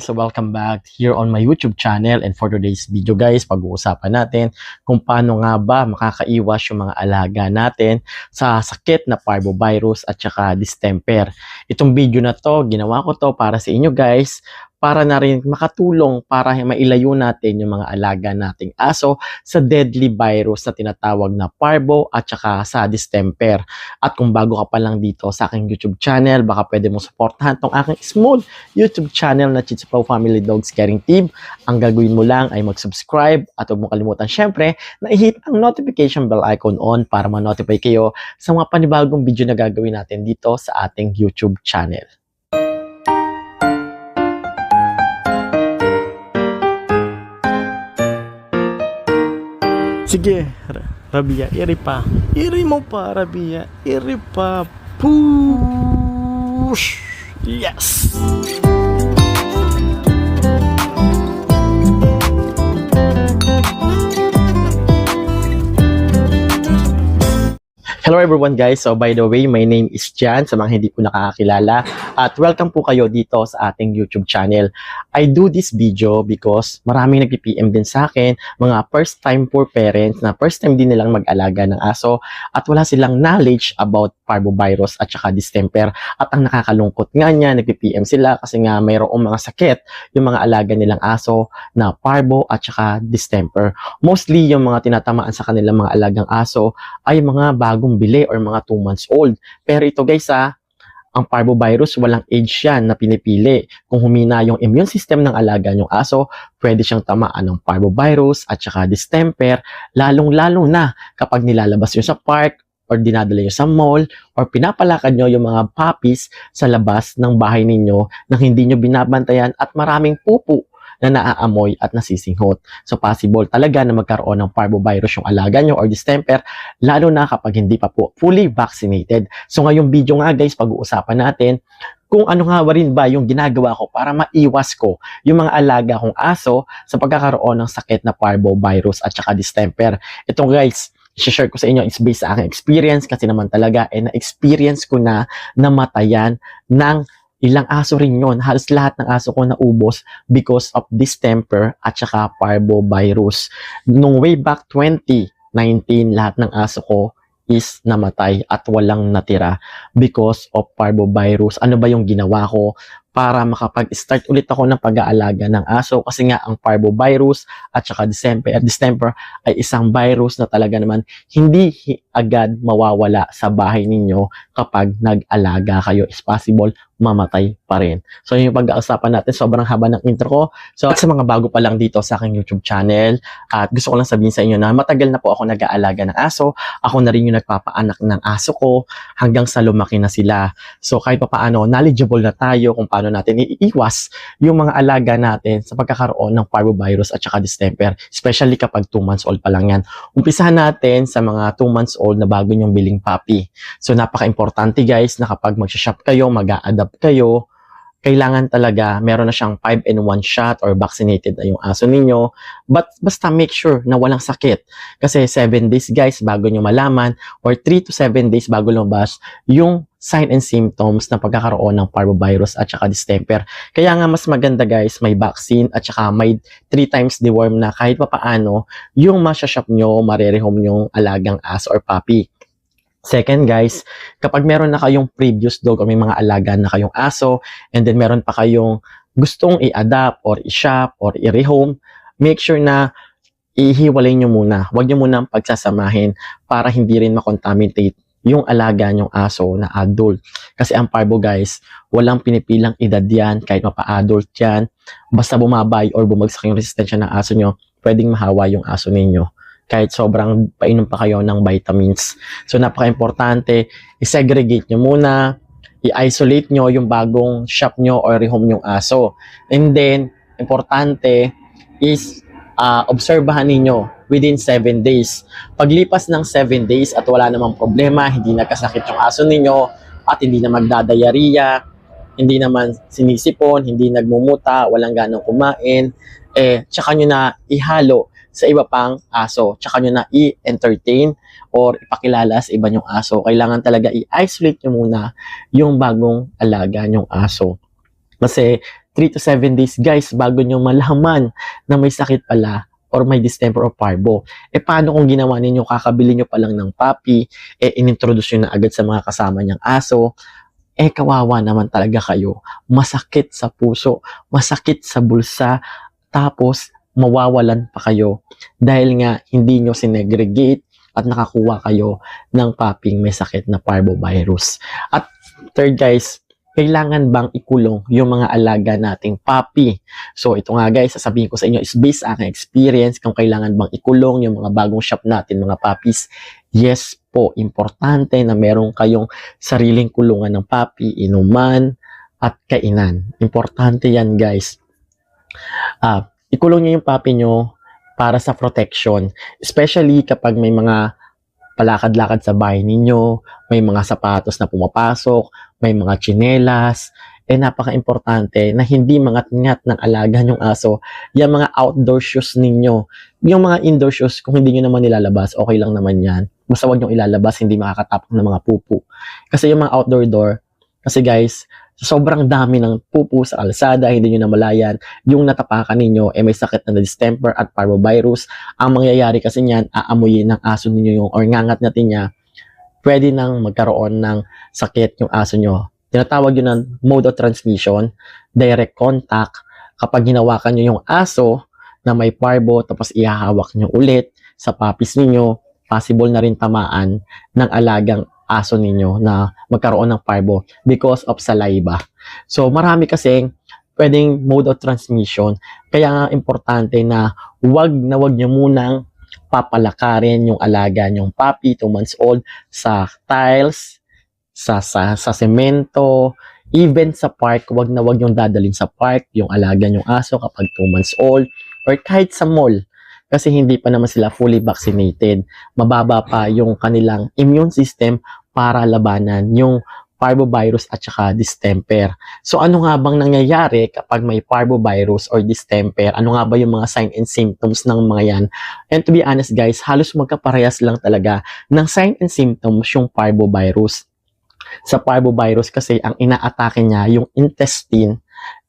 So welcome back here on my YouTube channel, and for today's video guys, pag-uusapan natin kung paano nga ba makakaiwas yung mga alaga natin sa sakit na parvovirus at saka distemper. Itong video na to, ginawa ko to para sa inyo guys, para na rin makatulong para mailayo natin yung mga alaga nating aso sa deadly virus na tinatawag na parvo at saka sa distemper. At kung bago ka pa lang dito sa aking YouTube channel, baka pwede mo supportahan tong aking small YouTube channel na Chichipaw Family Dogs Caring Team. Ang gagawin mo lang ay mag-subscribe at huwag mo kalimutan syempre na i-hit ang notification bell icon on para ma-notify kayo sa mga panibagong video na gagawin natin dito sa ating YouTube channel. Sige, Rabia, iri pa. Iri mo pa, Rabia. Iri pa. Push! Yes! Hello everyone guys, so by the way, my name is Jan, sa mga hindi ko nakakakilala, at welcome po kayo dito sa ating YouTube channel. I do this video because maraming nag-PM din sa akin, mga first time poor parents na first time din nilang mag-alaga ng aso at wala silang knowledge about parvovirus at saka distemper. At ang nakakalungkot nga niya, nag-PM sila kasi nga mayroong mga sakit yung mga alaga nilang aso na parvo at saka distemper. Mostly yung mga tinatamaan sa kanilang mga alagang aso ay mga bagong bili or mga 2 months old. Pero ito guys ang parvovirus, walang age yan na pinipili. Kung humina yung immune system ng alaga nyong aso, pwede siyang tamaan ng parvovirus at saka distemper, lalong-lalo na kapag nilalabas nyo sa park or dinadala nyo sa mall or pinapalakad nyo yung mga puppies sa labas ng bahay ninyo nang hindi nyo binabantayan at maraming pupu na naaamoy at nasisinghot. So possible talaga na magkaroon ng parvovirus yung alaga nyo or distemper, lalo na kapag hindi pa po fully vaccinated. So ngayong video nga guys, pag-uusapan natin kung ano nga rin ba yung ginagawa ko para maiwas ko yung mga alaga kong aso sa pagkakaroon ng sakit na parvovirus at saka distemper. Ito guys, i-share ko sa inyo, it's based sa aking experience kasi naman talaga na-experience ko na namatayan ng ilang aso rin yun. Halos lahat ng aso ko naubos because of distemper at saka parvovirus. Nung way back 2019, lahat ng aso ko is namatay at walang natira because of parvovirus. Ano ba yung ginawa ko para makapag-start ulit ako ng pag-aalaga ng aso? Kasi nga ang parvovirus at saka distemper ay isang virus na talaga naman hindi agad mawawala sa bahay ninyo kapag nag-alaga kayo. Is possible mamatay pa rin. So yun yung pag-uusapan natin. Sobrang haba ng intro ko. So sa mga bago pa lang dito sa aking YouTube channel, at gusto ko lang sabihin sa inyo na matagal na po ako nag-aalaga ng aso. Ako na rin yung nagpapaanak ng aso ko hanggang sa lumaki na sila. So kahit pa paano, knowledgeable na tayo kung paano natin iiwas yung mga alaga natin sa pagkakaroon ng parvovirus at saka distemper. Especially kapag 2 months old pa lang yan. Umpisahan natin sa mga 2 months old na bago nyong biling puppy. So napaka-importante guys na kapag mag-shop kayo, mag-a-adapt kayo, kailangan talaga meron na siyang 5-in-1 shot or vaccinated na yung aso ninyo. But basta make sure na walang sakit. Kasi 7 days guys bago nyo malaman or 3 to 7 days bago lumabas yung sign and symptoms ng pagkakaroon ng parvovirus at saka distemper. Kaya nga mas maganda guys, may vaccine at saka may 3 times deworm na kahit pa paano yung masya-shop nyo, marerehome yung alagang aso or puppy. Second guys, kapag meron na kayong previous dog o may mga alaga na kayong aso and then meron pa kayong gustong i-adapt or i-shop or i-rehome, make sure na ihiwalay nyo muna. Huwag nyo muna pagsasamahin para hindi rin makontaminate yung alaga nyong aso na adult. Kasi ang parvo guys, walang pinipilang edad yan, kahit mapa-adult yan. Basta bumabay or bumagsak yung resistensya ng aso nyo, pwedeng mahawa yung aso ninyo. Kahit sobrang painom pa kayo ng vitamins. So napaka-importante, i-segregate nyo muna, i-isolate nyo yung bagong shop nyo or rehome yung aso. And then, importante is obserbahan ninyo within 7 days. Paglipas ng 7 days at wala namang problema, hindi nagkasakit yung aso ninyo at hindi na magdadayariya, hindi naman sinisipon, hindi nagmumuta, walang ganong kumain, tsaka nyo na ihalo sa iba pang aso. Tsaka nyo na i-entertain or ipakilala sa iba nyong aso. Kailangan talaga i-isolate nyo muna yung bagong alaga nyong aso. Kasi 3 to 7 days guys bago nyo malaman na may sakit pala or may distemper o parvo. Paano kung ginawa ninyo, kakabili nyo pa lang ng puppy, inintroduce nyo na agad sa mga kasama niyang aso, kawawa naman talaga kayo. Masakit sa puso, masakit sa bulsa, tapos mawawalan pa kayo dahil nga hindi nyo sinegregate at nakakuha kayo ng puppy may sakit na parvovirus. At third guys, kailangan bang ikulong yung mga alaga nating puppy? So ito nga guys, sasabihin ko sa inyo is based sa aking experience kung kailangan bang ikulong yung mga bagong shop natin, mga puppies. Yes po, importante na meron kayong sariling kulungan ng puppy, inuman at kainan. Importante yan guys. Ikulong nyo yung puppy nyo para sa protection. Especially kapag may mga palakad-lakad sa bahay ninyo, may mga sapatos na pumapasok, may mga tsinelas, napaka-importante na hindi mangat-ngat ng alaga nyong aso yung mga outdoor shoes ninyo. Yung mga indoor shoes, kung hindi nyo naman nilalabas, okay lang naman yan. Basta wag nyong ilalabas, hindi makakatapok ng mga pupu. Kasi yung mga outdoor door, kasi guys, sobrang dami ng pupu sa kalsada, hindi nyo namalayan, yung natapakan ninyo, may sakit na distemper at parvovirus. Ang mangyayari kasi niyan, aamuyin ng aso ninyo yung, or ngangat natin niya, pwede nang magkaroon ng sakit yung aso nyo. Tinatawag yun ng mode of transmission, direct contact. Kapag hinawakan nyo yung aso na may parvo, tapos ihahawak nyo ulit sa puppies ninyo, possible na rin tamaan ng alagang aso ninyo na magkaroon ng parvo because of saliva. So marami kasing pwedeng mode of transmission. Kaya nga importante na wag nyo munang papalakarin yung alaga nyong puppy, 2 months old, sa tiles, sa semento, even sa park. Wag yung dadalhin sa park yung alaga nyong aso kapag 2 months old, or kahit sa mall. Kasi hindi pa naman sila fully vaccinated. Mababa pa yung kanilang immune system para labanan yung parvovirus at saka distemper. So ano nga bang nangyayari kapag may parvovirus or distemper? Ano nga ba yung mga sign and symptoms ng mga yan? And to be honest guys, halos magkaparehas lang talaga ng sign and symptoms yung parvovirus. Sa parvovirus kasi ang inaatake niya yung intestine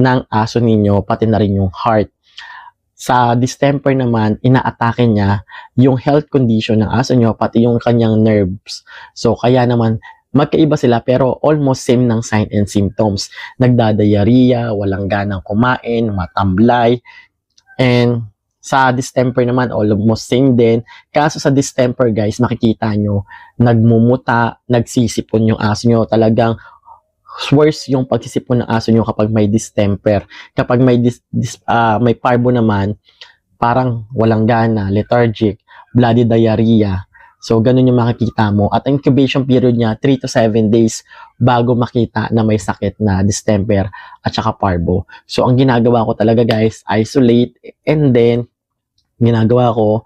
ng aso ninyo, pati na rin yung heart. Sa distemper naman, inaatake niya yung health condition ng aso nyo, pati yung kanyang nerves. So kaya naman magkaiba sila pero almost same ng sign and symptoms. Nagdadayariya, walang ganang kumain, matamlay. And sa distemper naman, almost same din. Kaso sa distemper guys, makikita nyo, nagmumuta, nagsisipon yung aso nyo. Talagang worse yung pagsisipon ng aso nyo kapag may distemper. Kapag may may parvo naman, parang walang gana, lethargic, bloody diarrhea. So, ganun yung makikita mo. At ang incubation period niya, 3 to 7 days bago makita na may sakit na distemper at saka parvo. So, ang ginagawa ko talaga guys, isolate, and then, ginagawa ko,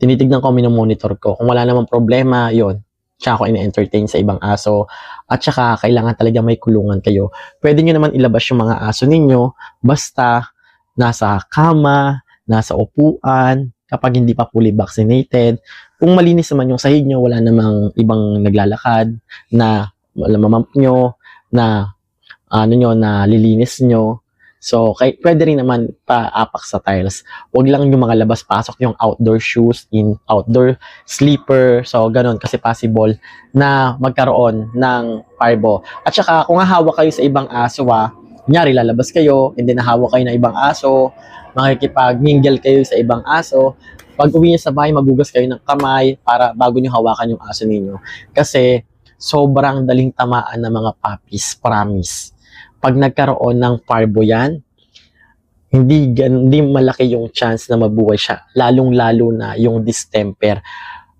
tinitignan ko, minomonitor ko. Kung wala namang problema, yon, tsaka ako ina-entertain sa ibang aso. At saka, kailangan talaga may kulungan kayo. Pwede nyo naman ilabas yung mga aso ninyo, basta nasa kama, nasa upuan, kapag hindi pa fully vaccinated. Kung malinis naman yung sahig nyo, wala namang ibang naglalakad, na mamamp nyo, na na lilinis nyo. So, pwede rin naman paapak sa tiles. Huwag lang yung mga labas-pasok, yung outdoor shoes, outdoor sleeper. So, ganun. Kasi possible na magkaroon ng parvo. At saka, kung hahawak kayo sa ibang aso, kunyari, lalabas kayo, and then nahawak kayo ng ibang aso, makikipag-mingle kayo sa ibang aso, pag uwi niyo sa bahay, magugas kayo ng kamay para bago niyo hawakan yung aso ninyo. Kasi sobrang daling tamaan ng mga puppies, promise. Pag nagkaroon ng parvo yan, hindi malaki yung chance na mabuhay siya. Lalong-lalo na yung distemper.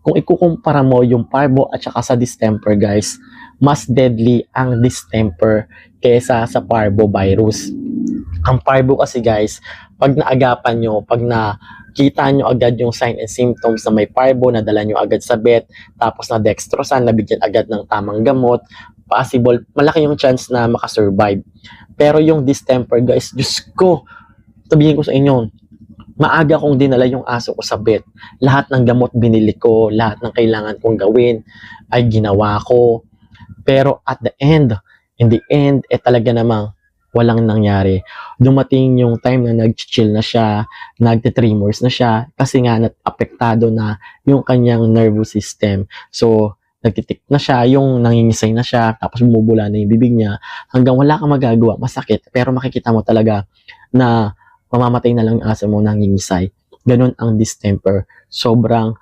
Kung ikukumpara mo yung parvo at saka sa distemper guys, mas deadly ang distemper kesa sa parvovirus. Ang parvo kasi guys, pag naagapan nyo, pag nakita nyo agad yung sign and symptoms na may parvo, nadala nyo agad sa vet, tapos na dextrosan, nabigyan agad ng tamang gamot, possible, malaki yung chance na makasurvive. Pero yung distemper guys, Diyos ko, sabihin ko sa inyo, maaga kong dinala yung aso ko sa vet. Lahat ng gamot binili ko, lahat ng kailangan kong gawin ay ginawa ko. Pero at the end, in the end, talaga namang walang nangyari. Dumating yung time na nag-chill na siya, nagte-tremors na siya, kasi nga apektado na yung kanyang nervous system. So, nagtitik na siya, yung nangingisay na siya, tapos bumubula na yung bibig niya, hanggang wala kang magagawa, masakit, pero makikita mo talaga na mamamatay na lang yung aso mo nangingisay. Ganun ang distemper. Sobrang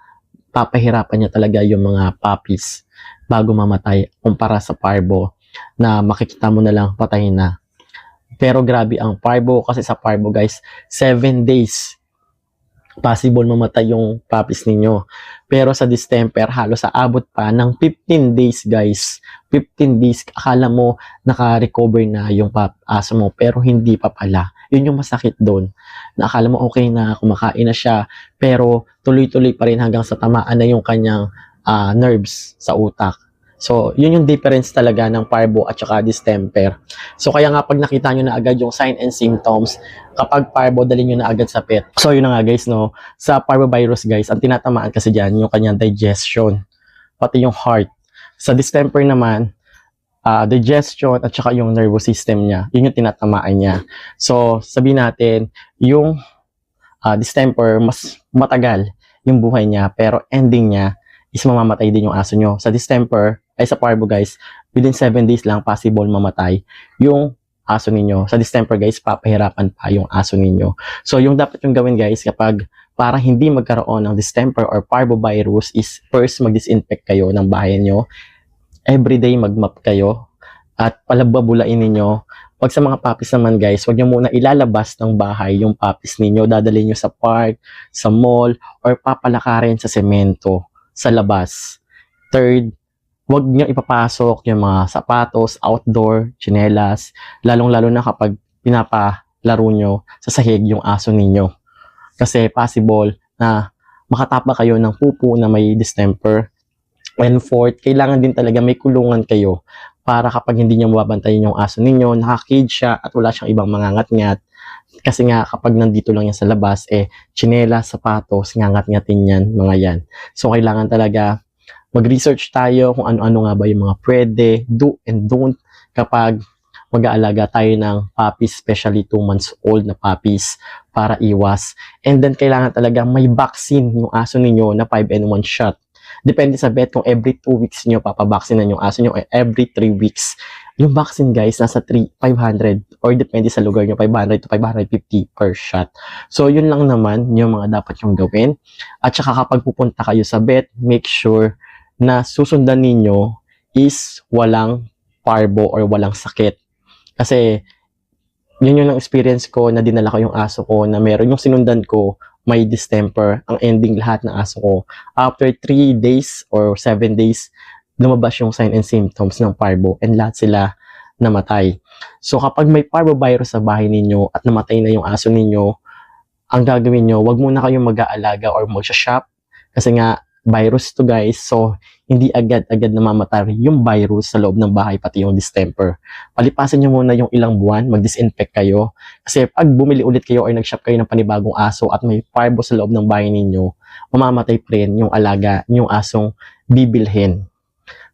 papahirapan niya talaga yung mga puppies bago mamatay kumpara sa parvo na makikita mo na lang patay na. Pero grabe ang parvo kasi sa parvo guys, 7 days possible mamatay yung puppies ninyo. Pero sa distemper, halos aabot pa ng 15 days guys. 15 days, akala mo naka-recover na yung aso mo pero hindi pa pala. Yun yung masakit doon. Na akala mo okay na, kumakain na siya, pero tuloy-tuloy pa rin hanggang sa tamaan na yung kanyang nerves sa utak. So, yun yung difference talaga ng parvo at saka distemper. So, kaya nga pag nakita nyo na agad yung sign and symptoms, kapag parvo, dalhin nyo na agad sa pet. So, yun na nga guys, no? Sa parvovirus guys, ang tinatamaan kasi dyan, yung kanyang digestion, pati yung heart. Sa distemper naman, digestion at saka yung nervous system niya, yun yung tinatamaan niya. So, sabihin natin, yung distemper, mas matagal yung buhay niya, pero ending niya is mamamatay din yung aso nyo. Sa distemper, ay sa parvo guys, within 7 days lang possible mamatay yung aso ninyo. Sa distemper guys, papahirapan pa yung aso ninyo. So, yung dapat yung gawin guys, kapag para hindi magkaroon ng distemper or parvovirus is first mag-disinfect kayo ng bahay nyo. Everyday mag-mop kayo at palababulain ninyo. Pag sa mga puppies naman guys, huwag nyo muna ilalabas ng bahay yung puppies ninyo. Dadalhin nyo sa park, sa mall, or papalakarin sa semento sa labas. Third, huwag nyo ipapasok yung mga sapatos, outdoor, tsinelas, lalong-lalo na kapag pinapalaro nyo sa sahig yung aso ninyo. Kasi possible na makatapa kayo ng pupo na may distemper. And fourth, kailangan din talaga may kulungan kayo para kapag hindi nyo mababantayan yung aso ninyo, nakakage siya at wala siyang ibang mangangat-ngat. Kasi nga kapag nandito lang yan sa labas, tsinelas, sapatos, ngangat-ngatin yan, mga yan. So kailangan talaga mag-research tayo kung ano-ano nga ba yung mga pwede, do and don't kapag mag-aalaga tayo ng puppies, especially 2 months old na puppies para iwas. And then kailangan talaga may vaccine yung aso ninyo na 5-in-1 shot. Depende sa vet kung every 2 weeks nyo papabaksinan yung aso nyo or every 3 weeks. Yung vaccine guys, nasa 500 or depende sa lugar nyo, 500 to 550 per shot. So yun lang naman yung mga dapat yung gawin. At saka kapag pupunta kayo sa vet, make sure na susundan ninyo is walang parvo or walang sakit. Kasi yun yung experience ko na dinala ko yung aso ko na meron yung sinundan ko may distemper. Ang ending lahat ng aso ko, after 3 days or 7 days, lumabas yung sign and symptoms ng parvo and lahat sila namatay. So kapag may parvovirus sa bahay ninyo at namatay na yung aso ninyo, ang gagawin nyo, wag muna kayong mag-aalaga or mag-shop kasi nga virus to guys. So hindi agad-agad namamatay yung virus sa loob ng bahay pati yung distemper. Palipasan nyo muna yung ilang buwan, mag-disinfect kayo. Kasi pag bumili ulit kayo or nag-shop kayo ng panibagong aso at may parvo sa loob ng bahay ninyo, mamamatay pa rin yung alaga, yung asong bibilhin.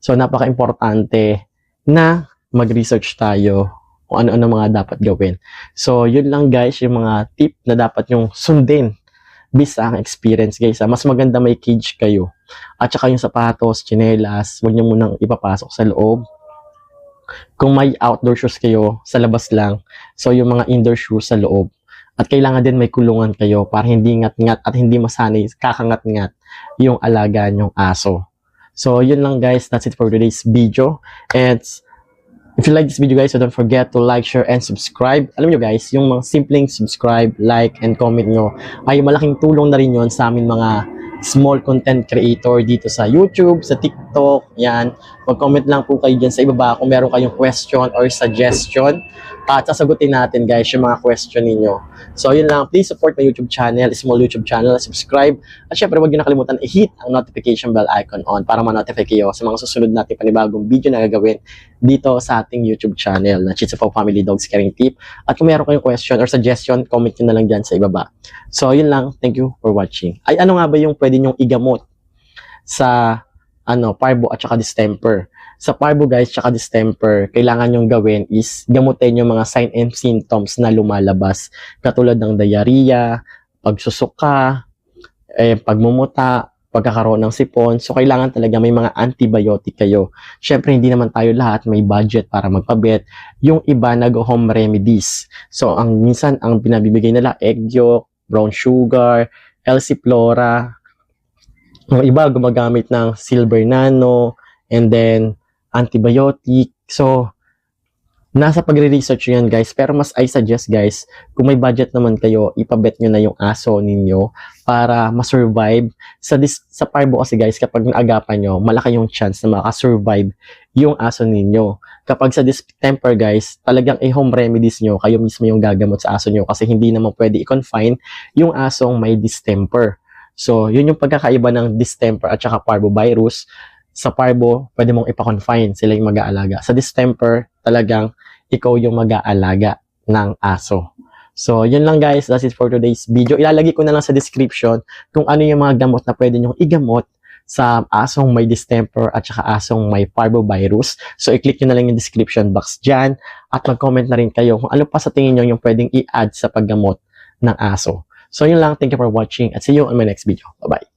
So napaka-importante na mag-research tayo kung ano-ano mga dapat gawin. So yun lang guys, yung mga tip na dapat yung sundin based sa experience guys. Mas maganda may cage kayo. At saka yung sapatos, tsinelas, huwag nyo munang ipapasok sa loob. Kung may outdoor shoes kayo, sa labas lang. So yung mga indoor shoes sa loob. At kailangan din may kulungan kayo para hindi ngat-ngat at hindi masanay kakangat-ngat yung alaga nyong aso. So yun lang guys, that's it for today's video. And if you like this video guys, so don't forget to like, share, and subscribe. Alam nyo guys, yung mga simpleng subscribe, like, and comment nyo ay malaking tulong na rin yun sa amin mga small content creator dito sa YouTube, sa TikTok, yan. Mag-comment lang po kayo dyan sa ibaba kung meron kayong question or suggestion. At sasagutin natin guys yung mga question ninyo. So yun lang, please support my YouTube channel, small YouTube channel, subscribe. At syempre huwag nyo nakalimutan i-hit ang notification bell icon on para ma-notify kayo sa mga susunod natin panibagong video na gagawin dito sa ating YouTube channel na Shih Tzu Paw Family Dogs Caring Tip. At kung meron kayong question or suggestion, comment nyo na lang dyan sa ibaba. So yun lang, thank you for watching. Ay ano nga ba yung pwede nyong igamot sa parvo at saka distemper? Sa parvo guys, tsaka distemper, kailangan yung gawin is gamutin yung mga sign and symptoms na lumalabas. Katulad ng diarrhea, pagsusuka, pagmumuta, pagkakaroon ng sipon. So, kailangan talaga may mga antibiotic kayo. Siyempre, hindi naman tayo lahat may budget para magpabet. Yung iba nag-home remedies. So, minsan, ang binabibigay nila, egg yolk, brown sugar, LC Flora. Yung iba, gumagamit ng silver nano, and then, antibiotic. So, nasa pagre-research yan guys, pero mas I suggest guys, kung may budget naman kayo, ipabet nyo na yung aso ninyo para ma-survive. Sa parvo kasi guys, kapag naagapan nyo, malaki yung chance na makasurvive yung aso ninyo. Kapag sa distemper guys, talagang home remedies nyo, kayo mismo yung gagamot sa aso nyo kasi hindi naman pwede i-confine yung asong may distemper. So, yun yung pagkakaiba ng distemper at saka parvovirus. Sa parvo, pwede mong ipa-confine, sila yung mag-aalaga. Sa distemper, talagang ikaw yung mag-aalaga ng aso. So, yun lang guys. That's it for today's video. Ilalagay ko na lang sa description kung ano yung mga gamot na pwede nyong igamot sa asong may distemper at saka asong may parvovirus. So, i-click nyo na lang yung description box dyan at mag-comment na rin kayo kung ano pa sa tingin nyo yung pwedeng i-add sa paggamot ng aso. So, yun lang. Thank you for watching at see you on my next video. Bye-bye.